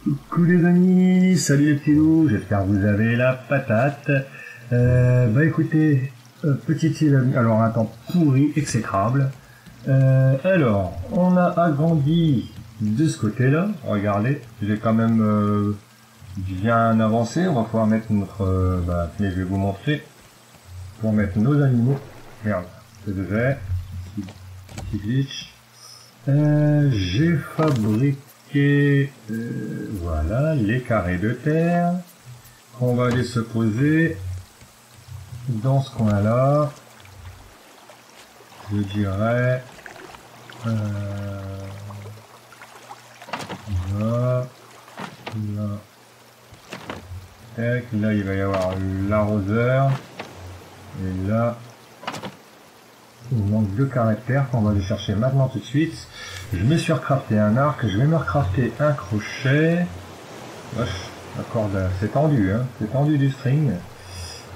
Coucou les amis, salut les petits loups, j'espère que vous avez la patate. Bah écoutez, petite île, alors un temps pourri, exécrable. Alors, on a agrandi de ce côté-là, regardez, j'ai quand même bien avancé, on va pouvoir mettre notre... mais je vais vous montrer, pour mettre nos animaux. Merde, c'est de verre, petit glitch. J'ai fabriqué... voilà, les carrés de terre. On va aller se poser dans ce coin-là. Je dirais... là, tac, là il va y avoir l'arroseur. Et là, il manque 2 carrés de terre qu'on va aller chercher maintenant tout de suite. Je me suis recrafté un arc, je vais me recrafter un crochet. Wesh, la corde, c'est tendu, hein, c'est tendu du string.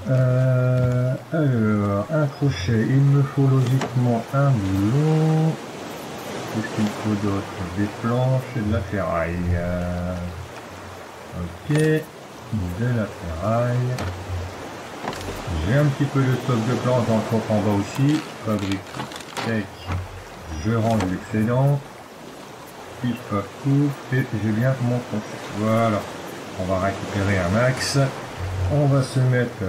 Alors, un crochet, il me faut logiquement un boulon. Qu'est-ce qu'il faut d'autre? Des planches et de la ferraille. Ok, de la ferraille. J'ai un petit peu de stock de planches dans le coffre en bas aussi. Fabrique, tac. Je range l'excédent. Pif paf pouf. Et j'ai bien mon crochet. Voilà. On va récupérer un max. On va se mettre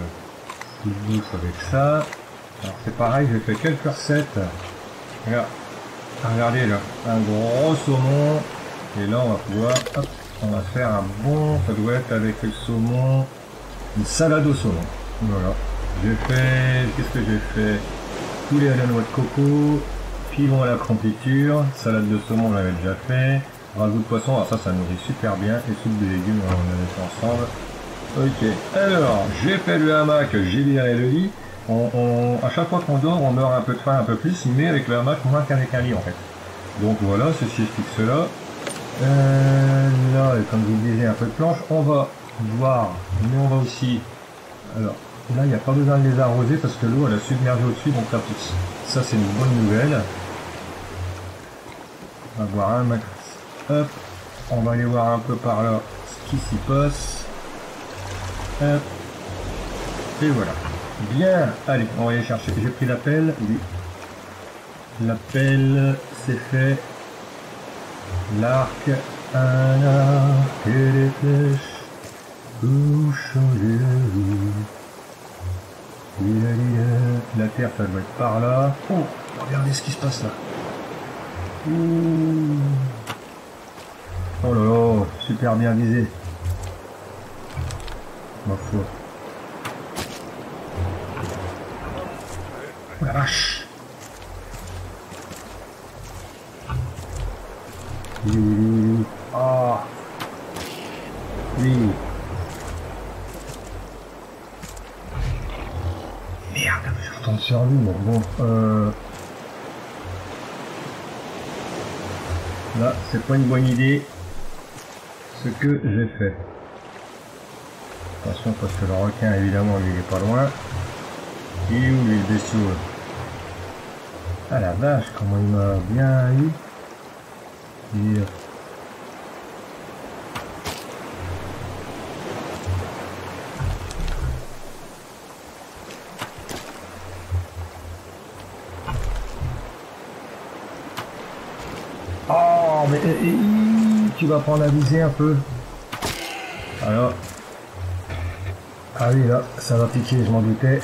sous douce avec ça. Alors c'est pareil, j'ai fait quelques recettes. Regarde. Regardez là, un gros saumon. Et là on va pouvoir, hop, on va faire un bon, ça doit être avec le saumon, une salade au saumon. Voilà. J'ai fait, qu'est-ce que j'ai fait? Poulet à la noix de coco, pilon à la confiture, salade de saumon on l'avait déjà fait, ragoût de poisson, alors ça nourrit super bien, et soupe de légumes on avait fait ensemble. Ok, alors j'ai fait le hamac, j'ai viré le lit. À chaque fois qu'on dort, on meurt un peu de faim, un peu plus, mais avec le hamac, moins qu'avec un lit en fait. Donc voilà, ceci explique cela. Là, comme je vous disais, un peu de planche. On va voir, mais on va aussi... Alors, là, il n'y a pas besoin de les arroser parce que l'eau, elle a submergé au-dessus, donc ça pousse. Ça, c'est une bonne nouvelle. On va voir un max. Hop, on va aller voir un peu par là ce qui s'y passe. Hop, et voilà. Bien, allez, on va aller chercher. J'ai pris la pelle, oui. La pelle, c'est fait. L'arc, un arc et des flèches. Où changez-vous? La terre, ça doit être par là. Oh, regardez ce qui se passe là. Ouh. Oh là là, super bien visé. Ma foi. La vache. Ah. Oui. Merde, je retombe sur lui. Bon, là, c'est pas une bonne idée ce que j'ai fait. Attention parce que le requin, évidemment, lui, il est pas loin. Il est où, lui, le bestiau? Ah la vache, comment il m'a bien eu. Et... oh, mais tu vas prendre à viser un peu. Alors... ah oui, là, ça va piquer, je m'en doutais.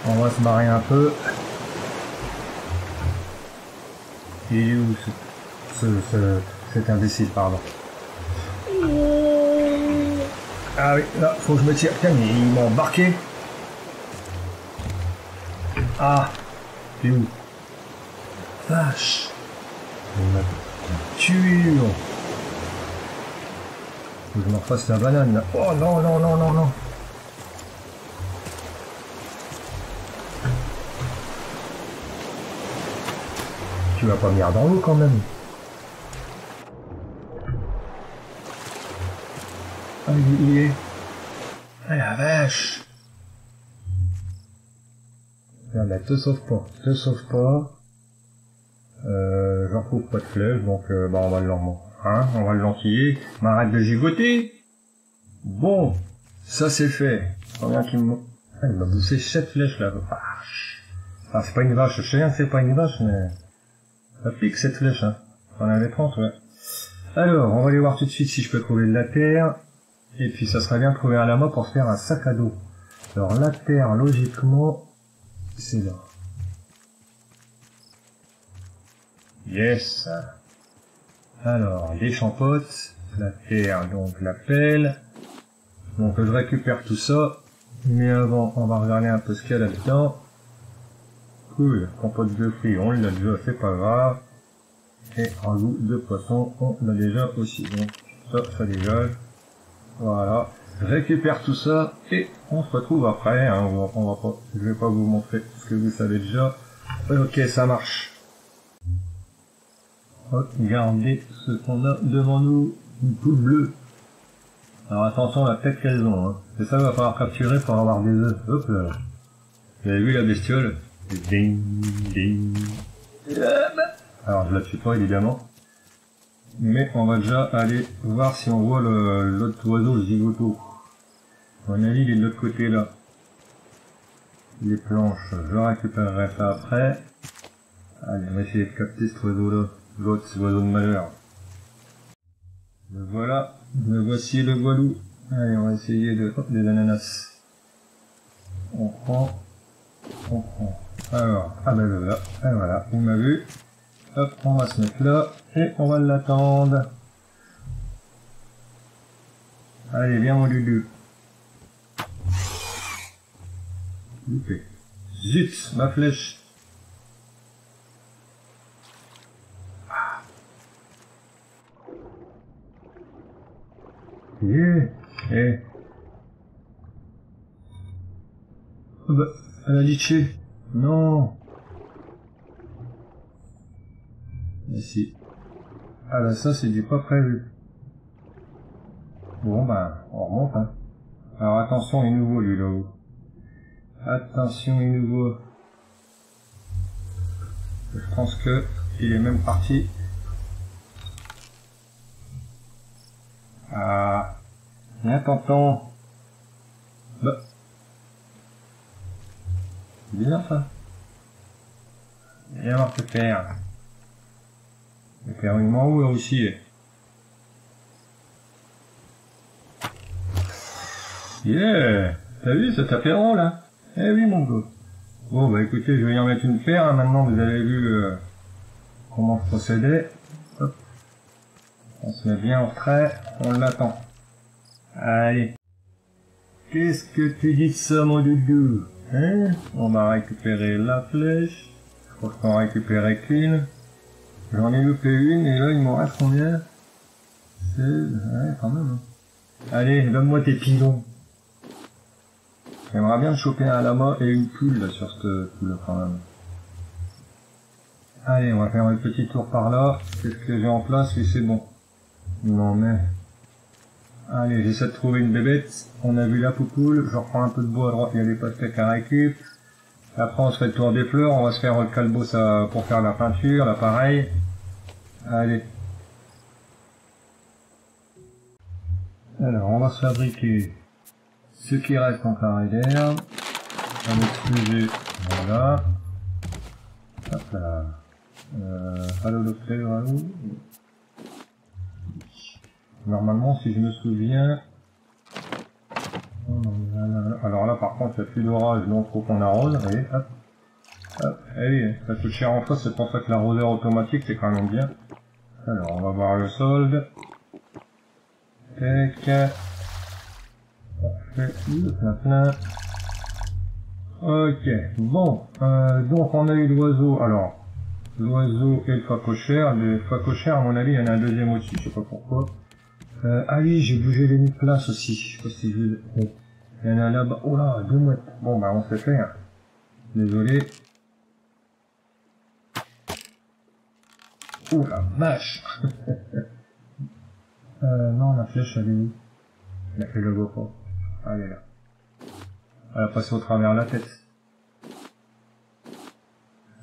On va se barrer un peu. Il est où cet imbécile, pardon. Ah oui, là, faut que je me tire. Tiens, mais il m'a embarqué. Ah, t'es où? Vache. Il m'a tué. Faut que je me refasse la banane, là. Oh non, non, non, non, non. Tu vas pas venir dans l'eau quand même. Ah, il est. Ah la vache. Regarde, te sauve pas, te sauve pas. J'en trouve pas de flèche, donc bah on va le hein, on va le lentiller. Mais arrête de gigoter. Bon, ça c'est fait. Regarde qu'il me... Ah, il m'a boussé 7 flèches là. Ah, c'est pas une vache, je sais bien que c'est pas une vache, mais... Ça pique cette flèche, hein. On en avait 30, ouais. Alors, on va aller voir tout de suite si je peux trouver de la terre. Et puis ça serait bien de trouver un lama pour se faire un sac à dos. Alors la terre, logiquement, c'est là. Yes. Alors, des champotes, la terre, donc la pelle. Donc je récupère tout ça. Mais avant, on va regarder un peu ce qu'il y a là-dedans. Cool, compote de fruits, on l'a déjà, c'est pas grave. Et ragoût de poisson, on l'a déjà aussi. Donc ça dégage. Voilà, je récupère tout ça et on se retrouve après. Hein. On va pas, je vais pas vous montrer ce que vous savez déjà. Ok, ça marche. Regardez ce qu'on a devant nous, une poule bleue. Alors attention à la tête qu'elles ont. Hein. C'est ça, il va falloir capturer pour avoir des œufs. Hop là. Vous avez vu la bestiole? Ding, ding. Alors je la tue pas évidemment. Mais on va déjà aller voir si on voit l'autre oiseau, le zigoto. À mon avis, il est de l'autre côté là. Les planches, je récupérerai ça après. Allez, on va essayer de capter cet oiseau-là. L'autre, c'est l'oiseau de malheur. Le voilà, le voici le voilou. Allez, on va essayer de... Hop, des ananas. On prend. Alors, ah ben voilà, et voilà, il m'a vu. Hop, on va se mettre là, et on va l'attendre. Allez, viens mon Dudu. Loupé. Zut, ma flèche. Oh bah, elle a ditché. Non. Mais si. Ah là, ça c'est du pas prévu. Bon bah, on remonte hein. Alors attention, il est nouveau lui là-haut. Attention, il est nouveau. Je pense que il est même parti. Ah, bien tentant. Bah. C'est bizarre ça. Viens voir ce père. Le père il m'en où là aussi. Yeah. T'as vu cet apéro là? Eh oui mon gars. Bon bah écoutez, je vais y en mettre une paire, hein. Maintenant vous avez vu comment je procédais. Hop. On se met bien en retrait, on l'attend. Allez. Qu'est-ce que tu dis de ça mon doudou? Hein? On va récupérer la flèche. Je crois qu'on va récupérer qu'une. J'en ai loupé une et là il m'en reste combien? C'est... Ouais quand même. Hein. Allez, donne-moi tes pilons. J'aimerais bien choper un lama et une poule là sur cette poule quand même. Allez, on va faire un petit tour par là. Qu'est-ce que j'ai en place? Oui, c'est bon. Non mais... Allez, j'essaie de trouver une bébête. On a vu la poupoule. Je reprends un peu de bois à droite, il y a des pastèques à récup. Après, on se fait le tour des fleurs. On va se faire le calbo pour faire la peinture, l'appareil. Allez. Alors, on va se fabriquer ce qui reste en carré d'herbe. On va excuser. Voilà. Hop là. Allô docteur, allô. Normalement, si je me souviens... Alors là, par contre, il n'y a plus d'orage, donc il faut qu'on arrose. Vous voyez, hop. Hop. Allez, ça coûte cher en face, c'est pour ça que l'arroseur automatique, c'est quand même bien. Alors, on va voir le solde. Tac. Parfait. Plein. Ok. Bon. Donc, on a eu l'oiseau. Alors, l'oiseau et le phacochère. Le phacochère, à mon avis, il y en a un deuxième au-dessus, je sais pas pourquoi. Ah oui, j'ai bougé les nids de place aussi. Je sais pas si je... Oh. Il y en a là-bas. Oh là, 2 mouettes. Bon, bah, on s'est fait. Hein. Désolé. Oh la vache. Non, la flèche, elle est où? Elle le voit pas. Ah, elle est là. Elle a passé au travers de la tête.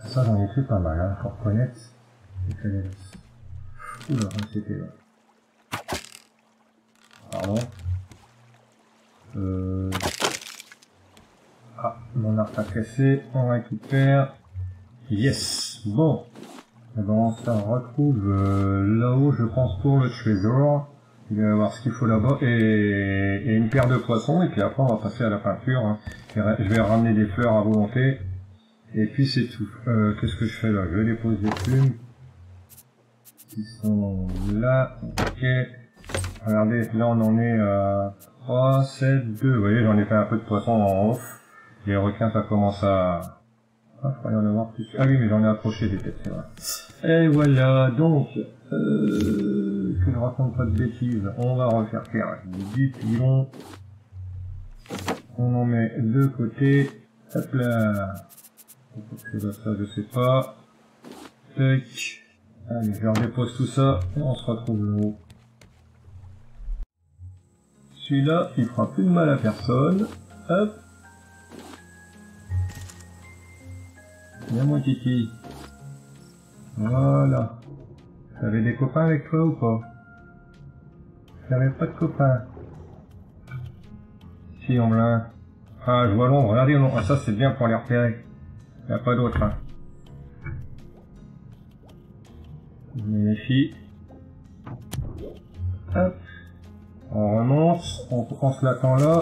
Ça, j'en ai fait pas mal, hein, faut reconnaître. Oula, c'était là. Pardon. Ah, mon arc a cassé, on récupère. Yes. Bon. Et ben, on se retrouve là-haut, je pense, pour le trésor. Il va y avoir ce qu'il faut là-bas et une paire de poissons. Et puis après, on va passer à la peinture. Hein. Je vais ramener des fleurs à volonté. Et puis c'est tout. Qu'est-ce que je fais là? Je dépose des plumes. Ils sont là. Ok. Regardez, là on en est à 3, 7, 2. Vous voyez, j'en ai fait un peu de poisson en off. Les requins, ça commence à... Ah, je crois y en avoir plus. Ah oui, mais j'en ai approché des têtes, c'est vrai. Et voilà, donc, que je raconte pas de bêtises, on va refaire faire du pilon. On en met de côté. Hop là. C'est là, ça, je sais pas. Tac. Allez, je redépose tout ça et on se retrouve là-haut. Celui-là, il fera plus de mal à personne. Hop. Viens mon kiki. Voilà. T'avais des copains avec toi ou pas? T'avais pas de copains? Si, on l'a. Ah, je vois l'ombre. Regardez l'ombre. Ah, ça, c'est bien pour les repérer. Il n'y a pas d'autre. Hein. Je me méfie. Hop. On remonte. On se l'attend là.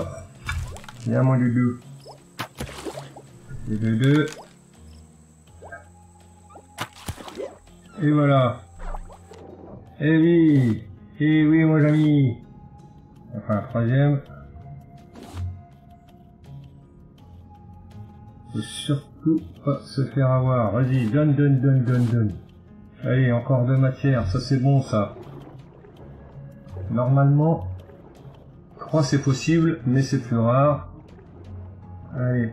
Viens mon doudou. Les deux. Et voilà. Et oui mon ami. Enfin, un troisième. Faut surtout pas se faire avoir. Vas-y, donne. Allez, encore de matière. Ça, c'est bon, ça. Normalement, 3 c'est possible, mais c'est plus rare. Allez.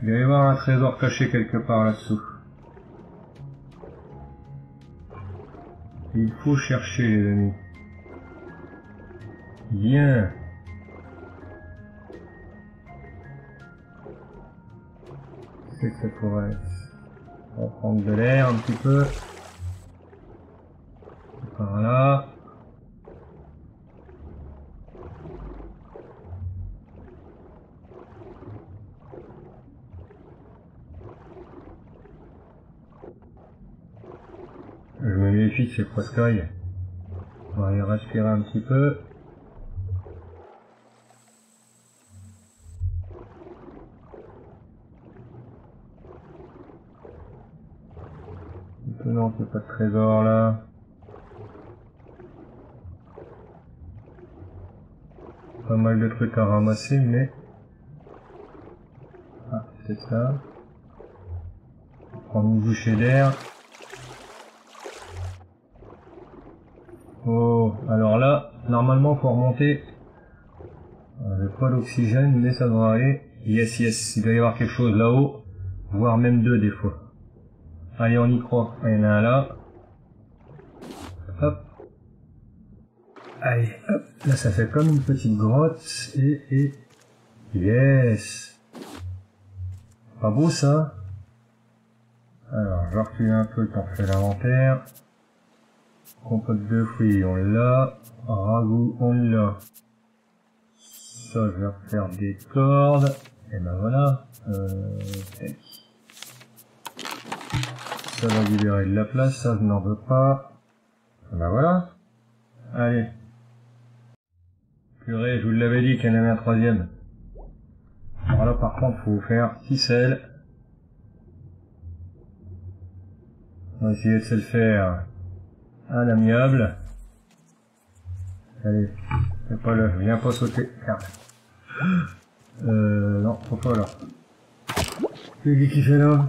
Il va y avoir un trésor caché quelque part là-dessous. Il faut chercher, les amis. Bien. C'est que ça pourrait être. On va prendre de l'air un petit peu. Par là. Je me méfie de ces croiscailles. On va aller respirer un petit peu. Non, c'est pas de trésor là. Pas mal de trucs à ramasser, mais... Ah, c'est ça. On va prendre une bouchée d'air. Oh, alors là, normalement, faut remonter. On n'a pas d'oxygène, mais ça devrait aller. Yes, il doit y avoir quelque chose là-haut. Voire même 2 des fois. Allez, on y croit. Il y en a un là. Hop. Allez, hop. Là, ça fait comme une petite grotte. Et... Yes. Pas beau, ça? Alors, je recule un peu quand on fait l'inventaire. Compote de fruits, on l'a. Ragoût, on l'a. Ça, je vais refaire des cordes. Et ben voilà. Ça va libérer de la place, ça je n'en veux pas. Ben voilà. Allez. Purée, je vous l'avais dit qu'il y en avait un troisième. Alors là par contre, faut faire ficelle. On va essayer de se le faire à l'amiable. Allez, c'est pas là, viens pas sauter. Merde. Non, faut pas là. C'est lui qui fait là.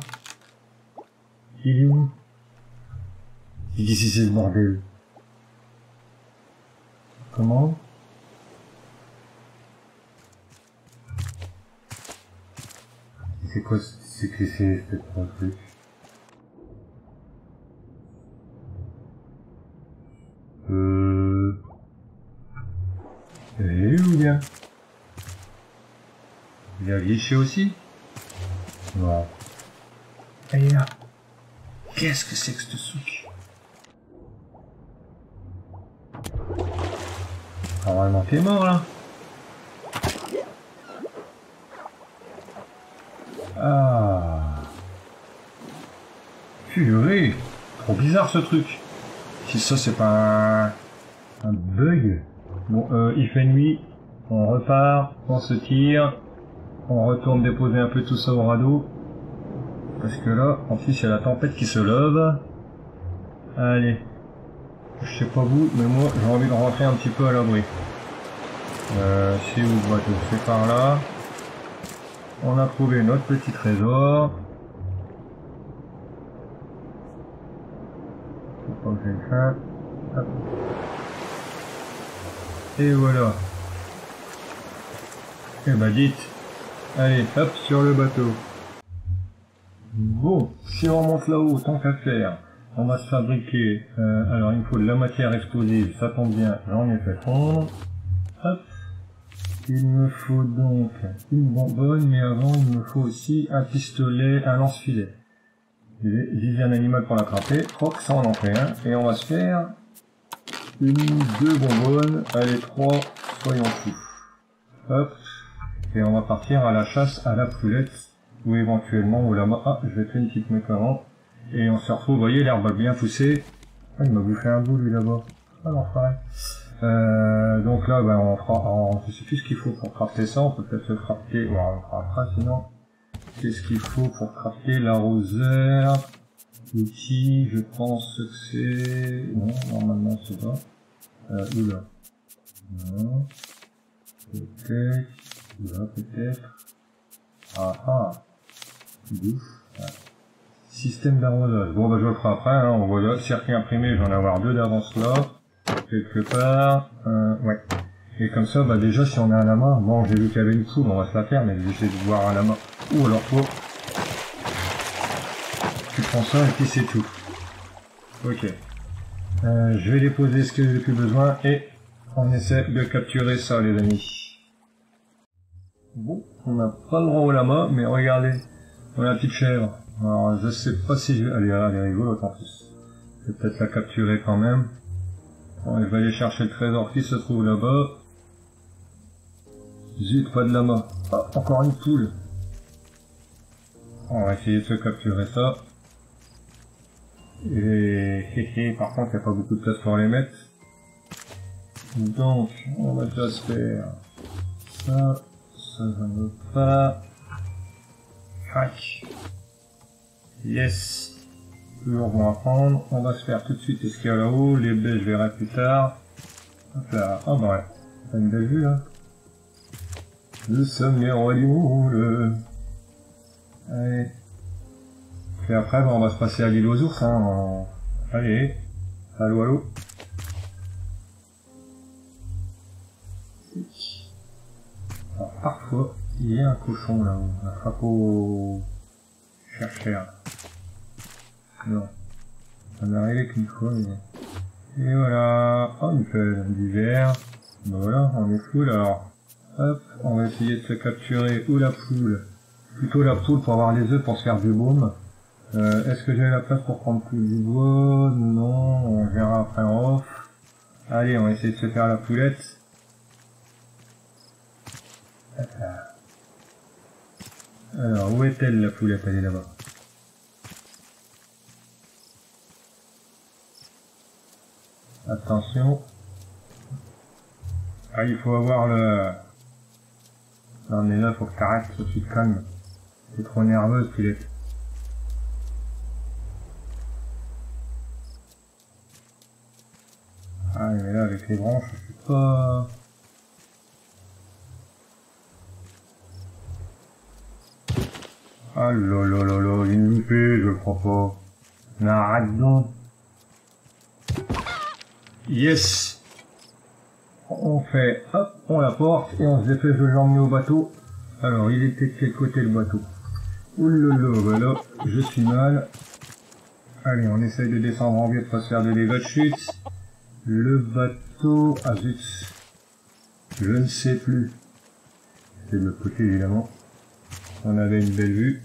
Il est où? Il dit si c'est ce bordel. Comment? C'est quoi? C'est que c'est cette truc? Et où bien? Il a liché aussi? Non. Et là, qu'est-ce que c'est que ce truc? Normalement t'es mort là. Ah. Purée. Trop bizarre ce truc. Si ça c'est pas un bug. Bon, il fait nuit. On repart. On se tire. On retourne déposer un peu tout ça au radeau. Parce que là, en plus il y a la tempête qui se lève. Allez. Je sais pas vous, mais moi j'ai envie de rentrer un petit peu à l'abri. C'est où le bateau? C'est par là. On a trouvé notre petit trésor. Faut pas que j'ai faim. Hop. Et voilà. Et bah dites. Allez, hop, sur le bateau. Bon, si on remonte là-haut, tant qu'à faire, on va se fabriquer. Alors il me faut de la matière explosive, ça tombe bien, j'en ai fait fondre. Hop. Il me faut donc une bonbonne, mais avant il me faut aussi un pistolet, un lance-filet. Viser un animal pour l'attraper. Croc, ça on en fait un. Et on va se faire une, deux bonbonnes, allez 3, soyons fous. Hop. Et on va partir à la chasse à la poulette, ou éventuellement au lama. Ah, je vais faire une petite mécanique. Et on se retrouve, vous voyez, l'herbe a bien poussé. Ah, il m'a bouffé un bout lui là-bas. Ah, l'enfoiré. Donc là, ben, on fera, je sais plus ce qu'il faut pour crafter ça, on peut peut-être le crafter, bon, on le fera après sinon. Qu'est-ce qu'il faut pour crafter l'arroseur? L'outil, je pense que c'est, non, normalement c'est pas. Oula. Non. Peut-être, là, peut-être. Ah ah. Bouffe. Ouais. Système d'arrosage. Bon, bah, je le ferai après, hein, on voit là, circuit imprimé, je vais en avoir 2 d'avance là. Quelque part, ouais. Et comme ça, bah déjà, si on a un lama, bon, j'ai vu qu'il y avait une poule, on va se la faire, mais je vais essayer de voir un lama. Ou alors toi, tu prends ça et puis c'est tout. Ok. Je vais déposer ce que j'ai plus besoin et on essaie de capturer ça, les amis. Bon, on n'a pas le droit au lama, mais regardez, on a la petite chèvre. Alors, je sais pas si je vais... Elle est rigolote en plus. Je vais peut-être la capturer quand même. Bon, je vais aller chercher le trésor qui se trouve là-bas. Zut, pas de lama. Ah, encore une poule. On va essayer de se capturer ça. Et par contre, il n'y a pas beaucoup de place pour les mettre. Donc, on va déjà se faire ça. Ça, j'en veux pas. Crac. Yes. Toujours bon à prendre. On va se faire tout de suite ce qu'il y a là-haut. Les baies, je verrai plus tard. Hop là. Ah bah ouais. T'as une belle vue là. Nous sommes les rois du monde. Allez. Et après, bah, on va se passer à l'île aux ours. Hein. Allez. Allô, allô. Alors, parfois, il y a un cochon là-haut. Un crapaud chercheur. Non. Ça m'est arrivé qu'une fois, mais... Et voilà. Oh, il fait d'hiver. Ben voilà, on est full alors. Hop, on va essayer de se capturer ou la poule. Plutôt la poule pour avoir les œufs pour se faire du baume. Est-ce que j'ai la place pour prendre tout du bois? Non, on verra après en off. Allez, on va essayer de se faire la poulette. Alors, où est-elle la poulette? Elle est là-bas. Attention. Ah, il faut avoir le... Non mais là, faut que t'arrêtes, faut que tu te calmes. T'es trop nerveuse, poulette. Ah, mais là, avec les branches, je suis pas... Ah là là là là, une loupée, je le crois pas. Mais arrête donc. Yes. On fait, hop, on la porte et on se dépêche de l'emmener au bateau. Alors, il était de quel côté le bateau? Oulala, voilà, je suis mal. Allez, on essaye de descendre en biais de pas se faire de dégâts de chute. Le bateau, ah zut, je ne sais plus. C'est de l'autre côté évidemment. On avait une belle vue.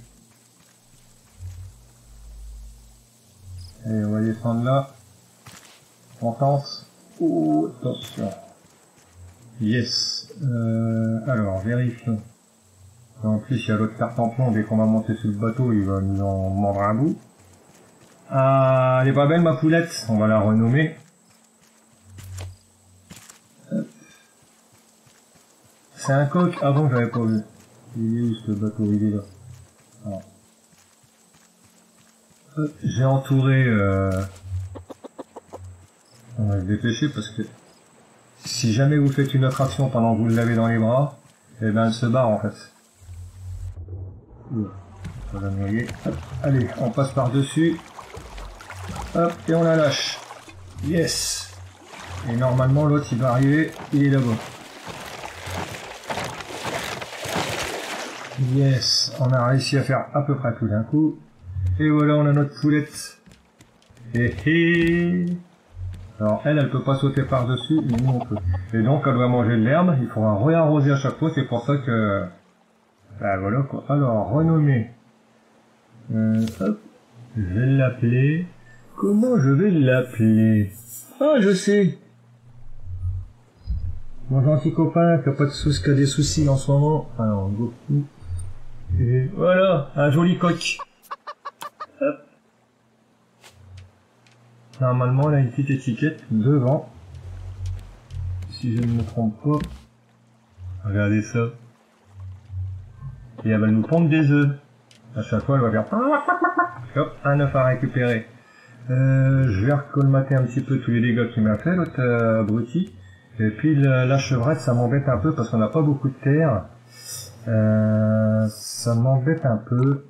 Et on va descendre là. On tente. Oh, attention. Yes. Alors, vérifions. En plus, il y a l'autre carte en plomb. Dès qu'on va monter sur le bateau, il va nous en mordre un bout. Ah, elle est pas belle ma poulette. On va la renommer. C'est un coq. Avant, j'avais pas vu. Il est où ce bateau? Il est là. Alors. J'ai entouré... On va se dépêcher parce que si jamais vous faites une attraction pendant que vous l'avez dans les bras, eh ben elle se barre en fait. On va la noyer. Hop. Allez, on passe par-dessus. Hop, et on la lâche. Yes. Et normalement l'autre il va arriver, il est là-bas. Yes, on a réussi à faire à peu près tout d'un coup. Et voilà, on a notre poulette. Et alors elle peut pas sauter par-dessus, mais nous on peut. Et donc elle doit manger de l'herbe, il faudra réarroser à chaque fois, c'est pour ça que... Bah voilà quoi. Alors, renommer. Hop, je vais l'appeler... Comment je vais l'appeler? Ah, je sais. Mon gentil copain qui a pas de soucis, qui a des soucis en ce moment. Alors, Goku. Et voilà, un joli coq. Hop. Normalement, elle a une petite étiquette devant. Si je ne me trompe pas. Regardez ça. Et elle va nous pondre des œufs. À chaque fois, elle va faire... Hop, un œuf à récupérer. Je vais recolmater un petit peu tous les dégâts qu'il m'a fait, l'autre abruti. Et puis la chevrette, ça m'embête un peu parce qu'on n'a pas beaucoup de terre. Ça m'embête un peu.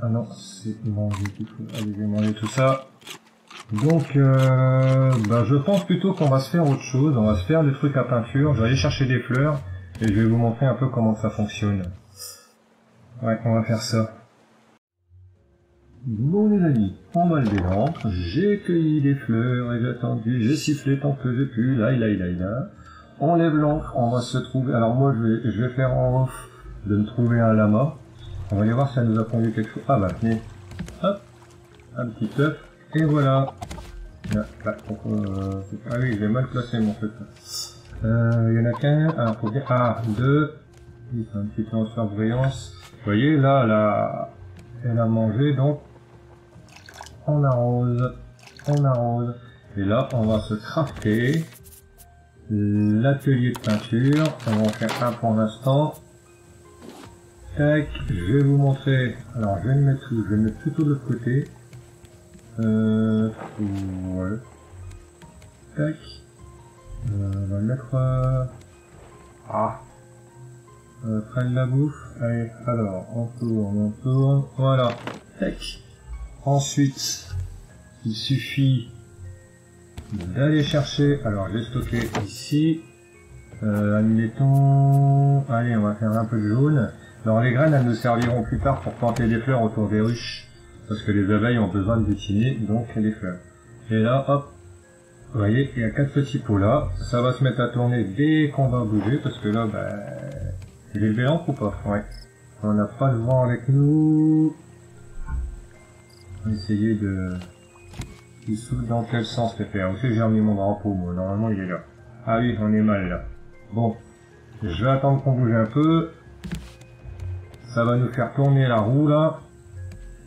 Ah non, c'est manger tout ça. Allez, je vais manger tout ça. Donc, bah, je pense plutôt qu'on va se faire autre chose. On va se faire des trucs à peinture. Je vais aller chercher des fleurs et je vais vous montrer un peu comment ça fonctionne. Ouais, on va faire ça. Bon les amis, on va lever l'encre, j'ai cueilli des fleurs et j'ai attendu, j'ai sifflé tant que j'ai pu, là. On lève l'encre, on va se trouver, alors moi je vais faire en off de me trouver un lama. On va aller voir si ça nous a pondu quelque chose. Ah bah tenez, hop, un petit œuf, et voilà. Là, ah oui, j'ai mal placé mon truc. Il y en a qu'un, ah, faut dire, ah, deux, c'est un petit peu en surbrillance. Vous voyez, là, elle a mangé, donc on arrose, et là on va se crafter l'atelier de peinture. On va en faire un pour l'instant. Tac, je vais vous montrer, alors je vais le mettre où? Je vais le mettre tout de l'autre côté. Ouais. Tac, on va le mettre prenne la bouffe. Allez, alors, on tourne, voilà. Tac. Ensuite, il suffit d'aller chercher, alors j'ai stocké ici, admettons, allez, on va faire un peu de jaune. Alors les graines, elles nous serviront plus tard pour planter des fleurs autour des ruches, parce que les abeilles ont besoin de butiner, donc des fleurs. Et là, hop, vous voyez, il y a 4 petits pots là, ça va se mettre à tourner dès qu'on va bouger, parce que là, bah, il est béant ou pas? Ouais. On n'a pas le vent avec nous. On va essayer de... Dans quel sens le faire? Aussi j'ai remis mon drapeau, moi. Normalement il est là. Ah oui, on est mal là. Bon. Je vais attendre qu'on bouge un peu. Ça va nous faire tourner la roue là.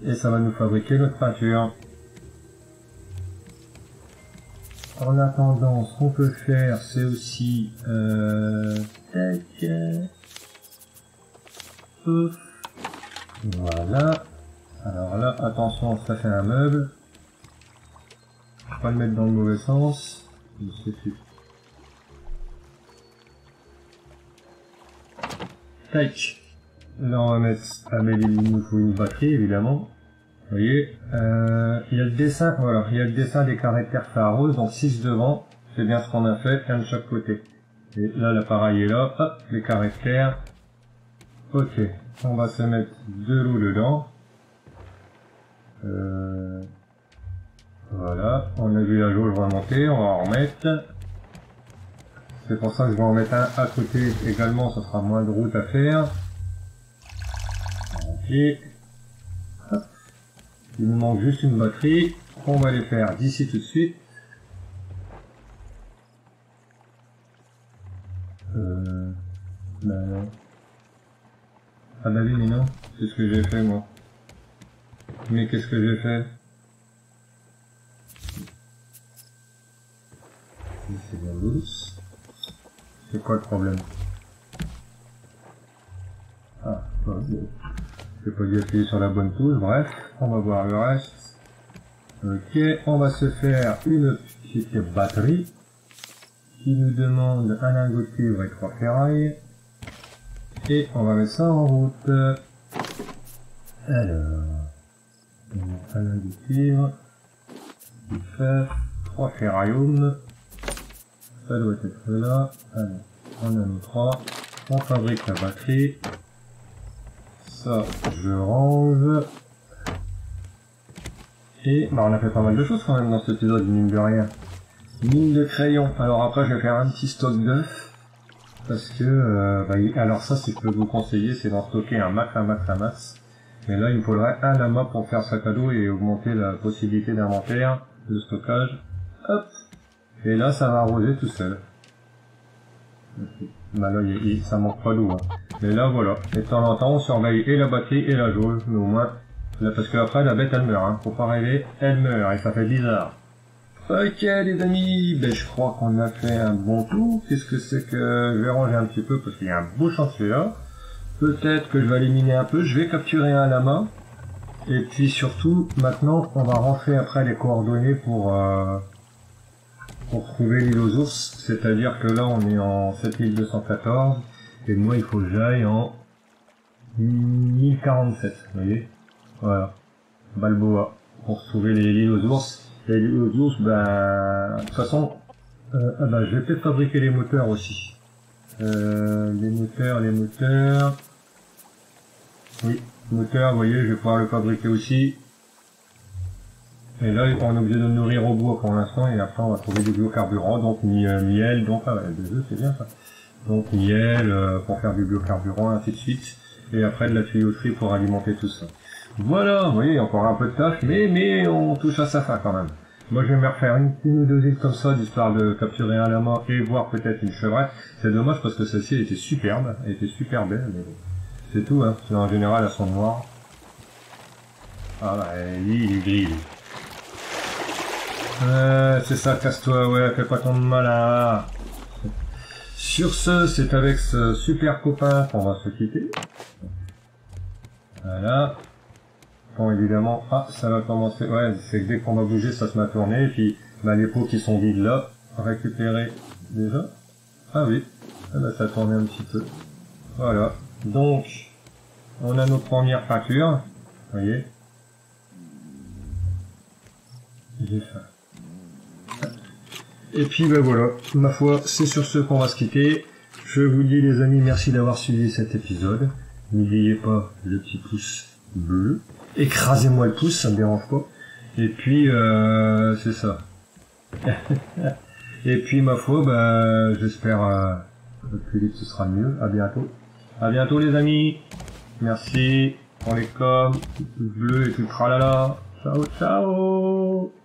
Et ça va nous fabriquer notre peinture. En attendant, ce qu'on peut faire, c'est aussi... tac... Voilà. Alors là, attention, ça fait un meuble. Faut pas le mettre dans le mauvais sens. Tac. Là, on va mettre... Ah, mais il nous faut une batterie, évidemment. Vous voyez, il y a le dessin, voilà, il y a le dessin des carrés de terre, ça arrose, donc 6 devant. C'est bien ce qu'on a fait, un de chaque côté. Et là, l'appareil est là. Hop, les carrés de terre. Ok. On va se mettre de l'eau dedans. Voilà, on a vu la jauge remonter, on va en remettre. C'est pour ça que je vais en mettre un à côté également, ça sera moins de route à faire. Et hop, il nous manque juste une batterie. On va les faire d'ici tout de suite. Bah non. Ah bah oui mais non, c'est ce que j'ai fait moi. Mais qu'est-ce que j'ai fait? C'est bien douce. C'est quoi le problème? Ah, bon. J'ai pas dû appuyer sur la bonne touche, bref, on va voir le reste. Ok, on va se faire une petite batterie qui nous demande un lingot de cuivre et 3 ferrailles. Et on va mettre ça en route. Alors, un lingot de cuivre, du fer, 3 ferrailles. Ça doit être là. Allez, on a nos 3. On fabrique la batterie. Ça, je range. Et bah on a fait pas mal de choses quand même dans cet épisode, mine de rien. Mine de crayon. Alors après, je vais faire un petit stock d'œufs. Parce que, alors ça, si je peux vous conseiller, c'est d'en stocker un max. Mais là, il me faudrait un lama pour faire sac à dos et augmenter la possibilité d'inventaire, de stockage. Hop. Et là, ça va arroser tout seul. Bah là, ça manque pas d'eau. Hein. Mais là, voilà. Et de temps en temps, on surveille et la batterie et la jauge. Mais au moins, là, parce qu'après, la bête, elle meurt. Hein. Faut pas rêver, elle meurt. Et ça fait bizarre. Ok, les amis. Ben, je crois qu'on a fait un bon tour. Qu'est-ce que c'est que... Je vais ranger un petit peu parce qu'il y a un beau chantier là. Peut-être que je vais éliminer un peu. Je vais capturer un lama. Et puis surtout, maintenant, on va rentrer après les coordonnées pour trouver l'île aux ours, c'est-à-dire que là on est en 7214 et moi il faut que j'aille en 1047, vous voyez, voilà, Balboa, pour trouver l'île aux ours. Et l'île aux ours, ben, de toute façon, je vais peut-être fabriquer les moteurs aussi. Les moteurs, oui, moteur, vous voyez, je vais pouvoir le fabriquer aussi. Et là, on est obligé de nourrir au bois pour l'instant, et après on va trouver du biocarburant, donc miel, donc des œufs, c'est bien ça. Donc miel pour faire du biocarburant, ainsi de suite, et après de la tuyauterie pour alimenter tout ça. Voilà, vous voyez, encore un peu de tâche, mais on touche à sa fin quand même. Moi je vais me refaire une ou deux îles comme ça, d'histoire de capturer un lama et voir peut-être une chevrette. C'est dommage parce que celle-ci elle était superbe, elle était super belle, mais c'est tout, hein. En général elles sont noires. Ah ouais, lui il est gris. C'est ça, casse-toi, ouais, fais pas ton malin. Sur ce, c'est avec ce super copain qu'on va se quitter. Voilà. Bon, évidemment, ça va commencer, ouais, c'est que dès qu'on va bouger, ça se met à tourner, et puis, les pots qui sont vides là, récupérer déjà. Ah oui, ça a tourné un petit peu. Voilà. Donc, on a nos premières peintures, vous voyez. J'ai faim. Et puis ben voilà, ma foi, c'est sur ce qu'on va se quitter. Je vous dis les amis, merci d'avoir suivi cet épisode. N'oubliez pas le petit pouce bleu. Écrasez-moi le pouce, ça me dérange pas. Et puis c'est ça. Et puis ma foi, j'espère que plus vite ce sera mieux. À bientôt. À bientôt les amis. Merci pour les coms, pouce bleu et tout le tralala. Ciao ciao.